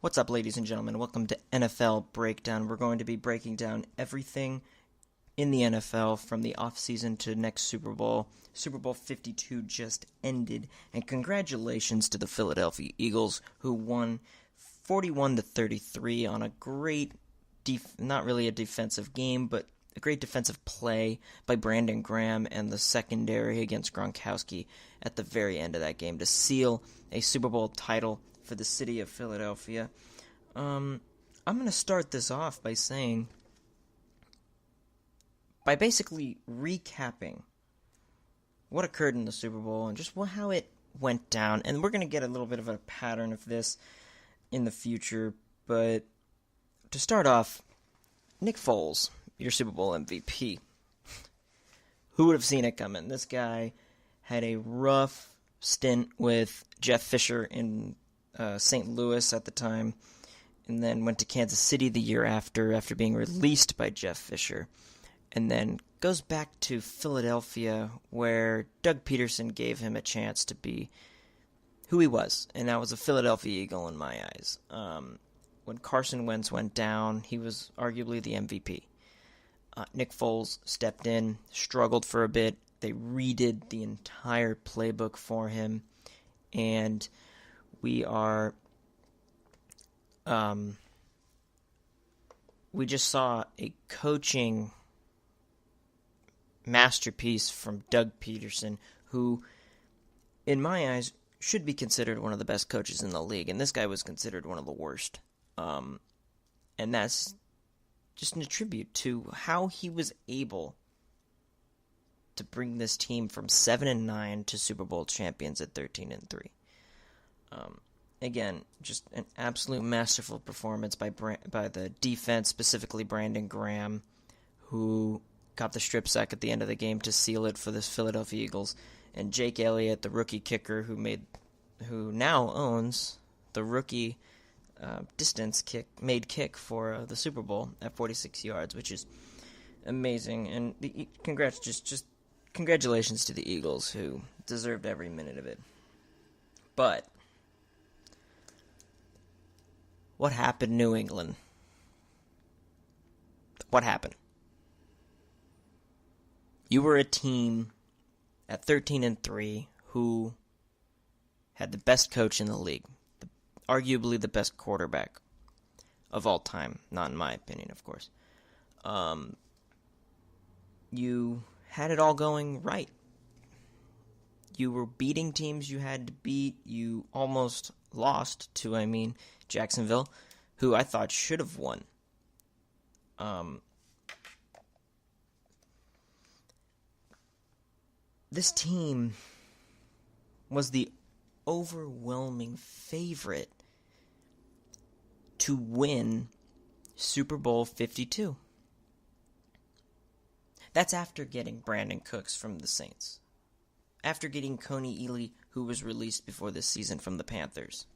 What's up, ladies and gentlemen? Welcome to NFL Breakdown. We're going to be breaking down everything in the NFL from the offseason to next Super Bowl. Super Bowl 52 just ended, and congratulations to the Philadelphia Eagles, who won 41-33 on a great, not really a defensive game, but a great defensive play by Brandon Graham and the secondary against Gronkowski at the very end of that game to seal a Super Bowl title for the city of Philadelphia. I'm going to start this off by basically recapping what occurred in the Super Bowl and just how it went down. And we're going to get a little bit of a pattern of this in the future. But to start off, Nick Foles, your Super Bowl MVP. Who would have seen it coming? This guy had a rough stint with Jeff Fisher in St. Louis at the time, and then went to Kansas City the year after being released by Jeff Fisher, and then goes back to Philadelphia where Doug Peterson gave him a chance to be who he was, and that was a Philadelphia Eagle in my eyes. When Carson Wentz went down, he was arguably the MVP. Nick Foles stepped in, struggled for a bit. They redid the entire playbook for him, and we just saw a coaching masterpiece from Doug Peterson, who, in my eyes, should be considered one of the best coaches in the league, and this guy was considered one of the worst. And that's just a tribute to how he was able to bring this team from 7-9 to Super Bowl champions at 13-3. Again, just an absolute masterful performance by the defense, specifically Brandon Graham, who got the strip sack at the end of the game to seal it for the Philadelphia Eagles, and Jake Elliott, the rookie kicker, who now owns the rookie distance made kick for the Super Bowl at 46 yards, which is amazing. And congratulations to the Eagles, who deserved every minute of it. But what happened, New England? What happened? You were a team at 13-3 who had the best coach in the league, arguably the best quarterback of all time, not in my opinion, of course. You had it all going right. You were beating teams you had to beat. You almost lost to, Jacksonville, who I thought should have won. This team was the overwhelming favorite to win Super Bowl 52. That's after getting Brandon Cooks from the Saints. After getting Coney Ely, who was released before this season from the Panthers.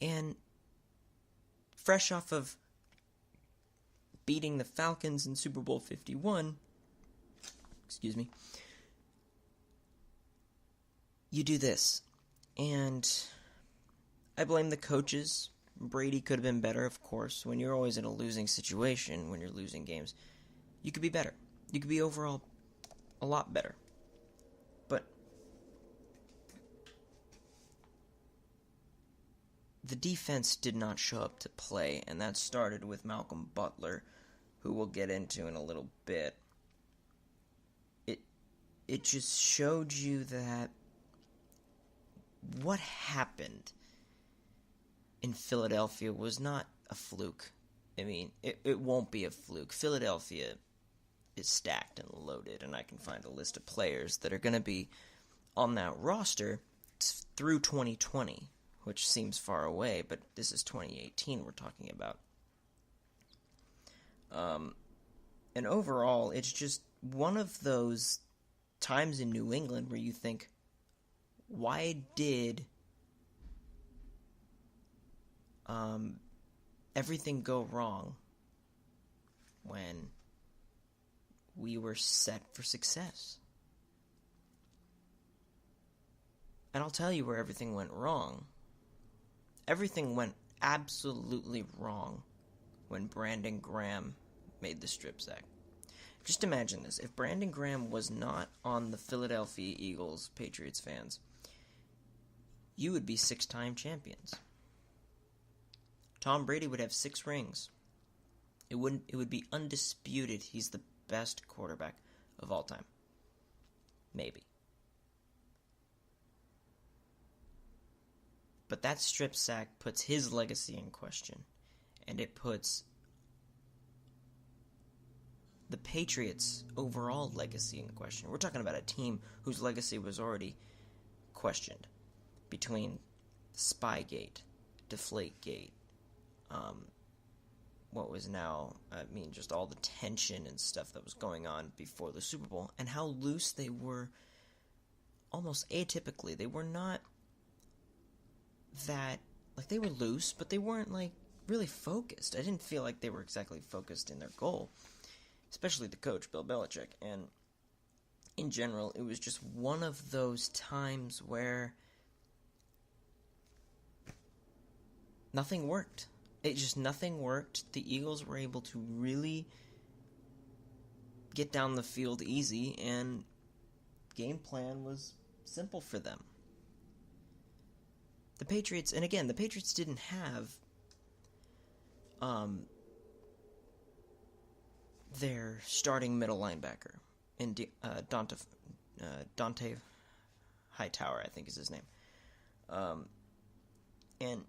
And fresh off of beating the Falcons in Super Bowl 51, you do this. And I blame the coaches. Brady could have been better, of course. When you're always in a losing situation, when you're losing games, you could be better. You could be overall a lot better. But the defense did not show up to play, and that started with Malcolm Butler, who we'll get into in a little bit. It just showed you that what happened in Philadelphia was not a fluke. It won't be a fluke. Philadelphia is stacked and loaded, and I can find a list of players that are going to be on that roster through 2020, which seems far away, but this is 2018 we're talking about. And overall, it's just one of those times in New England where you think, why did everything go wrong when we were set for success? And I'll tell you where everything went wrong. Everything went absolutely wrong when Brandon Graham made the strip sack. Just imagine this. If Brandon Graham was not on the Philadelphia Eagles, Patriots fans, you would be 6-time champions. Tom Brady would have 6 rings. It would be undisputed he's the best quarterback of all time. Maybe. But that strip sack puts his legacy in question. And it puts the Patriots' overall legacy in question. We're talking about a team whose legacy was already questioned between Spygate, Deflategate, what was now, just all the tension and stuff that was going on before the Super Bowl, and how loose they were, almost atypically. They were not that, they were loose, but they weren't, really focused. I didn't feel like they were exactly focused in their goal, especially the coach, Bill Belichick, and in general, it was just one of those times where nothing worked. Nothing worked. The Eagles were able to really get down the field easy, and game plan was simple for them. The Patriots didn't have their starting middle linebacker in Dante Hightower, I think is his name. And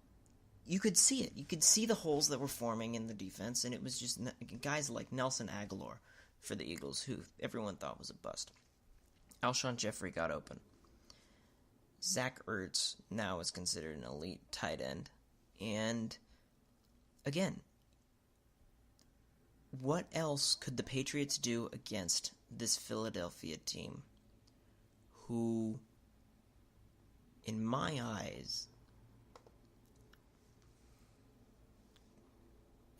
you could see it. You could see the holes that were forming in the defense, and it was just guys like Nelson Aguilar for the Eagles, who everyone thought was a bust. Alshon Jeffrey got open. Zach Ertz now is considered an elite tight end. And, again, what else could the Patriots do against this Philadelphia team who, in my eyes,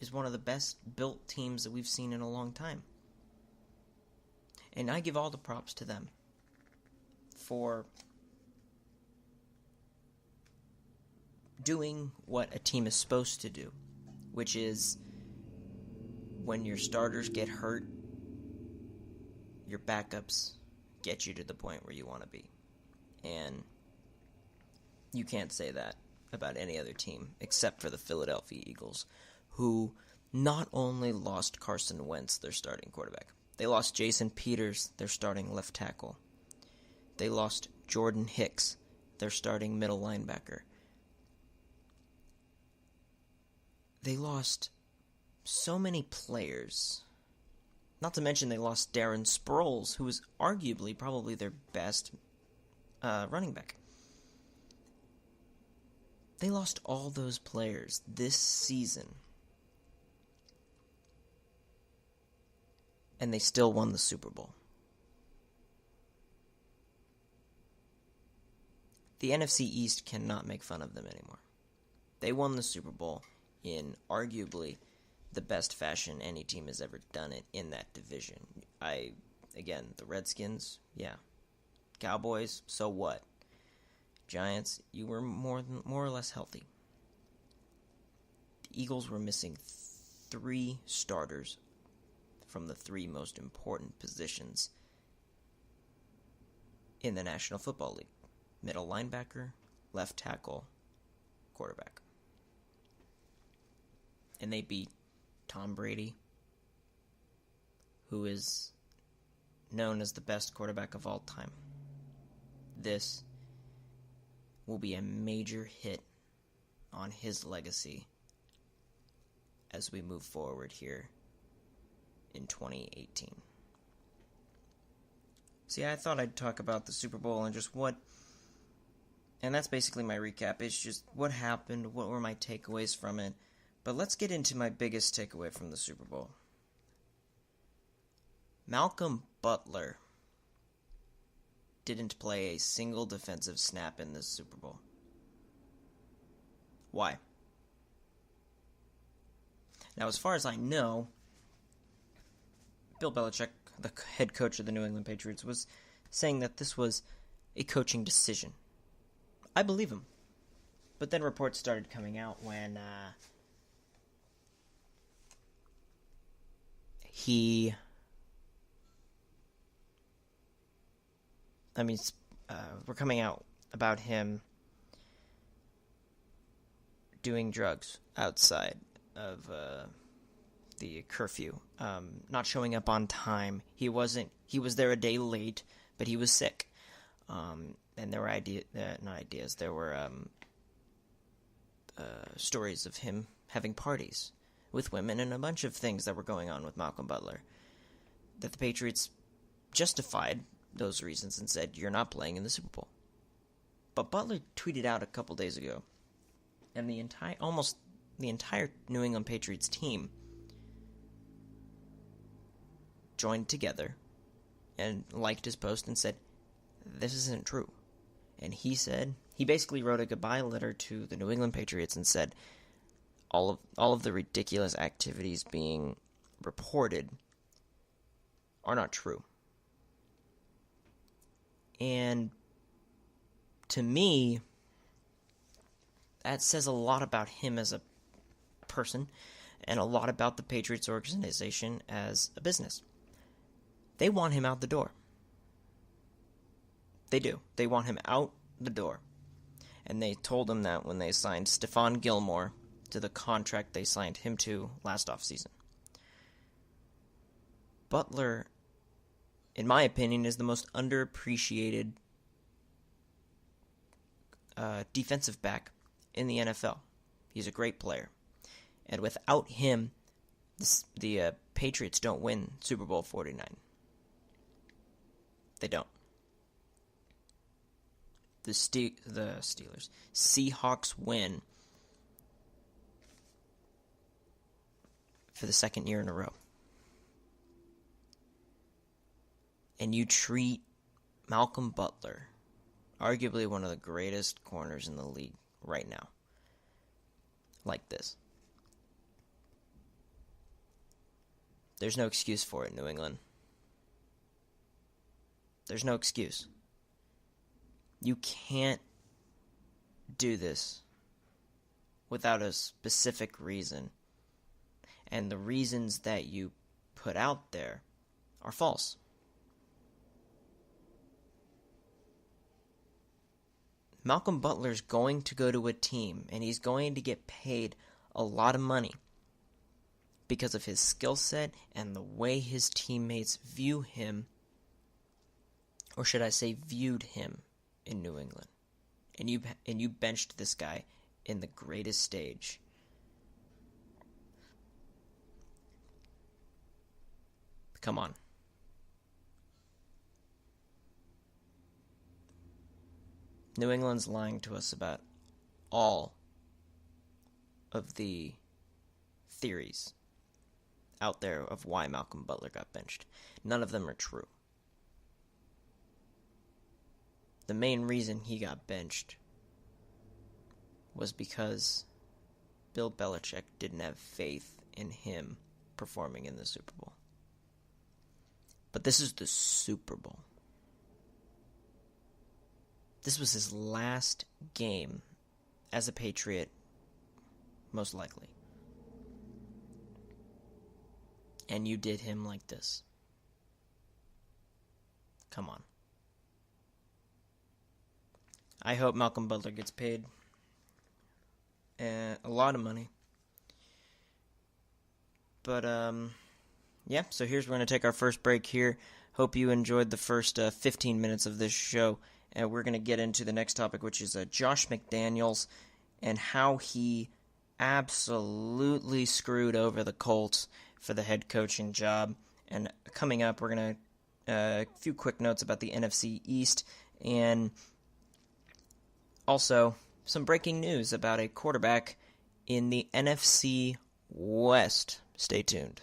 is one of the best built teams that we've seen in a long time? And I give all the props to them for doing what a team is supposed to do, which is when your starters get hurt, your backups get you to the point where you want to be. And you can't say that about any other team except for the Philadelphia Eagles, who not only lost Carson Wentz, their starting quarterback, they lost Jason Peters, their starting left tackle. They lost Jordan Hicks, their starting middle linebacker. They lost so many players. Not to mention they lost Darren Sproles, who was arguably probably their best running back. They lost all those players this season. And they still won the Super Bowl. The NFC East cannot make fun of them anymore. They won the Super Bowl in arguably the best fashion any team has ever done it in that division. Again, the Redskins, yeah. Cowboys, so what? Giants, you were more or less healthy. The Eagles were missing 3 starters from the 3 most important positions in the National Football League. Middle linebacker, left tackle, quarterback. And they beat Tom Brady, who is known as the best quarterback of all time. This will be a major hit on his legacy as we move forward here in 2018. See, I thought I'd talk about the Super Bowl and just what, and that's basically my recap. It's just what happened, what were my takeaways from it. But let's get into my biggest takeaway from the Super Bowl. Malcolm Butler didn't play a single defensive snap in this Super Bowl. Why? Now, as far as I know, Bill Belichick, the head coach of the New England Patriots, was saying that this was a coaching decision. I believe him. But then reports started coming out when we're coming out about him doing drugs outside of the curfew, not showing up on time. He was there a day late, but he was sick. And there were there were stories of him having parties with women and a bunch of things that were going on with Malcolm Butler, that the Patriots justified those reasons and said, you're not playing in the Super Bowl. But Butler tweeted out a couple days ago, and almost the entire New England Patriots team joined together and liked his post and said, this isn't true. And he basically wrote a goodbye letter to the New England Patriots and said, all of the ridiculous activities being reported are not true. And to me, that says a lot about him as a person and a lot about the Patriots organization as a business. They want him out the door. They do. They want him out the door. And they told him that when they signed Stephon Gilmore to the contract they signed him to last offseason. Butler, in my opinion, is the most underappreciated defensive back in the NFL. He's a great player. And without him, the Patriots don't win Super Bowl 49. They don't. The Steelers. Seahawks win for the second year in a row. And you treat Malcolm Butler, arguably one of the greatest corners in the league right now, like this. There's no excuse for it, New England. There's no excuse. You can't do this without a specific reason. And the reasons that you put out there are false. Malcolm Butler's going to go to a team, and he's going to get paid a lot of money because of his skill set and the way his teammates view him, or should I say viewed him, in New England. And you benched this guy in the greatest stage. Come on. New England's lying to us about all of the theories out there of why Malcolm Butler got benched. None of them are true. The main reason he got benched was because Bill Belichick didn't have faith in him performing in the Super Bowl. But this is the Super Bowl. This was his last game as a Patriot, most likely. And you did him like this. Come on. I hope Malcolm Butler gets paid a lot of money. But, yeah, so we're going to take our first break here. Hope you enjoyed the first 15 minutes of this show. And we're going to get into the next topic, which is Josh McDaniels and how he absolutely screwed over the Colts for the head coaching job. And coming up, we're going to a few quick notes about the NFC East and also some breaking news about a quarterback in the NFC West. Stay tuned.